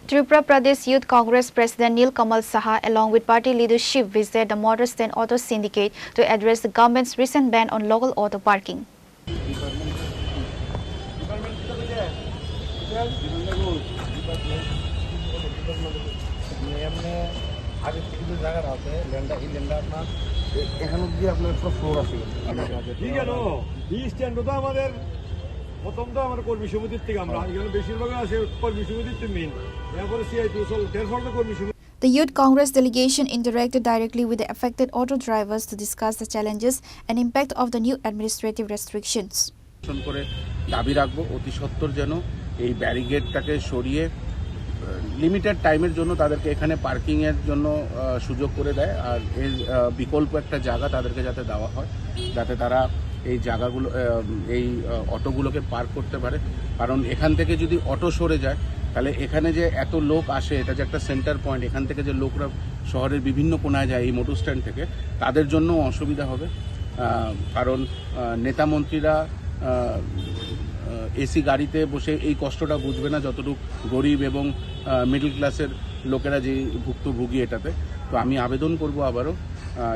Tripura Pradesh Youth Congress President Neel Kamal Saha along with party leadership visited the Motor Stand Auto Syndicate to address the government's recent ban on local auto parking. প্রথম তো আমার কর্মী সমিতির থেকে আমরা এখানে বেশিরভাগ আছে কর্মী সমিতির মেইন এরপরে সিআইটি চল এরপর তো কর্মী সমিতি The Youth Congress delegation interacted directly with the affected auto drivers to discuss the challenges and impact of the new administrative restrictions. করে দাবি রাখবো অতি সত্বর যেন এই ব্যারিকেডটাকে সরিয়ে লিমিটেড টাইমের জন্য তাদেরকে এখানে পার্কিং এর জন্য সুযোগ করে দেয় আর এর বিকল্প একটা জায়গা তাদেরকে যাতে দেওয়া হয় যাতে তারা এই জায়গাগুলো এই অটোগুলোকে পার্ক করতে পারে কারণ এখান থেকে যদি অটো সরে যায় তাহলে এখানে যে এত লোক আসে এটা যে একটা সেন্টার পয়েন্ট এখান থেকে যে লোকরা শহরের বিভিন্ন কোনায় যায় এই মোটর স্ট্যান্ড থেকে তাদের জন্য অসুবিধা হবে কারণ নেতা মন্ত্রীরা এসি গাড়িতে বসে এই কষ্টটা বুঝবে না যতটুকু গরিব এবং মিডল ক্লাসের লোকেরা যে ভুক্তভোগী এটাতে তো আমি আবেদন করব আবারও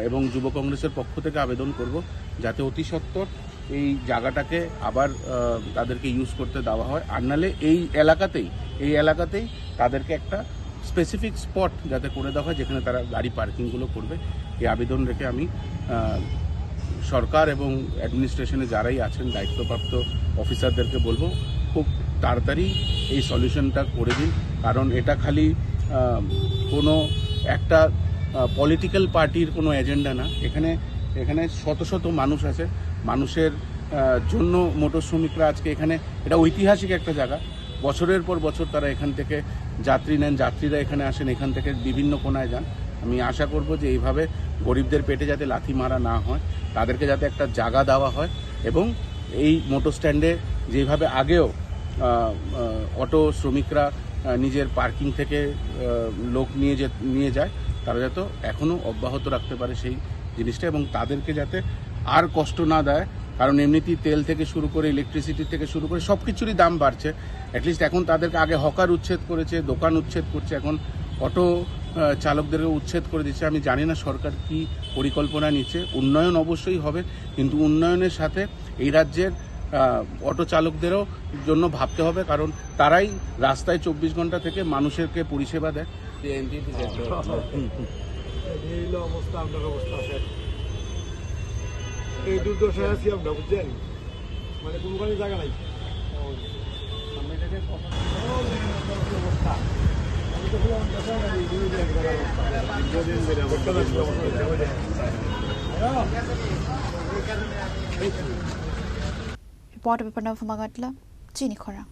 এবং যুব কংগ্রেসের পক্ষ থেকে আবেদন করব যাতে অতি সত্বর এই জায়গাটাকে আবার তাদেরকে ইউজ করতে দেওয়া হয় আর নাহলে এই এলাকাতেই তাদেরকে একটা স্পেসিফিক স্পট যাতে করে দেওয়া হয় যেখানে তারা গাড়ি পার্কিংগুলো করবে এই আবেদন রেখে আমি সরকার এবং অ্যাডমিনিস্ট্রেশনে যারাই আছেন দায়িত্বপ্রাপ্ত অফিসারদেরকে বলবো খুব তাড়াতাড়ি এই সলিউশনটা করে দিন কারণ এটা খালি কোনো একটা পলিটিক্যাল পার্টির কোনো এজেন্ডা না এখানে শত শত মানুষ আছে মানুষের জন্য মোটর শ্রমিকরা আজকে এখানে এটা ঐতিহাসিক একটা জায়গা বছরের পর বছর তারা এখান থেকে যাত্রী নেন যাত্রীরা এখানে আসেন এখান থেকে বিভিন্ন কোনায় যান আমি আশা করব যে এইভাবে গরিবদের পেটে যাতে লাথি মারা না হয় তাদেরকে যাতে একটা জায়গা দেওয়া হয় এবং এই মোটর স্ট্যান্ডে যেভাবে আগেও অটো শ্রমিকরা নিজের পার্কিং থেকে লোক নিয়ে যায় তারা যাতে এখনও অব্যাহত রাখতে পারে সেই জিনিসটা এবং তাদেরকে যাতে আর কষ্ট না দেয় কারণ এমনিতেই তেল থেকে শুরু করে ইলেকট্রিসিটি থেকে শুরু করে সব কিছুরই দাম বাড়ছে অ্যাটলিস্ট এখন তাদেরকে আগে হকার উচ্ছেদ করেছে দোকান উচ্ছেদ করছে এখন অটো চালকদেরকে উচ্ছেদ করে দিচ্ছে আমি জানি না সরকার কি পরিকল্পনা নিচ্ছে উন্নয়ন অবশ্যই হবে কিন্তু উন্নয়নের সাথে এই রাজ্যের অটো চালকদেরও জন্য ভাবতে হবে কারণ তারাই রাস্তায় 24 ঘন্টা থেকে মানুষেরকে পরিষেবা দেয় অবস্থা আপনার অবস্থা এই দুর্দশায় আছি আমরা বুঝছেন মানে কোনোখানে জায়গা নাই Reporter Panav Magatla, Chini Khora.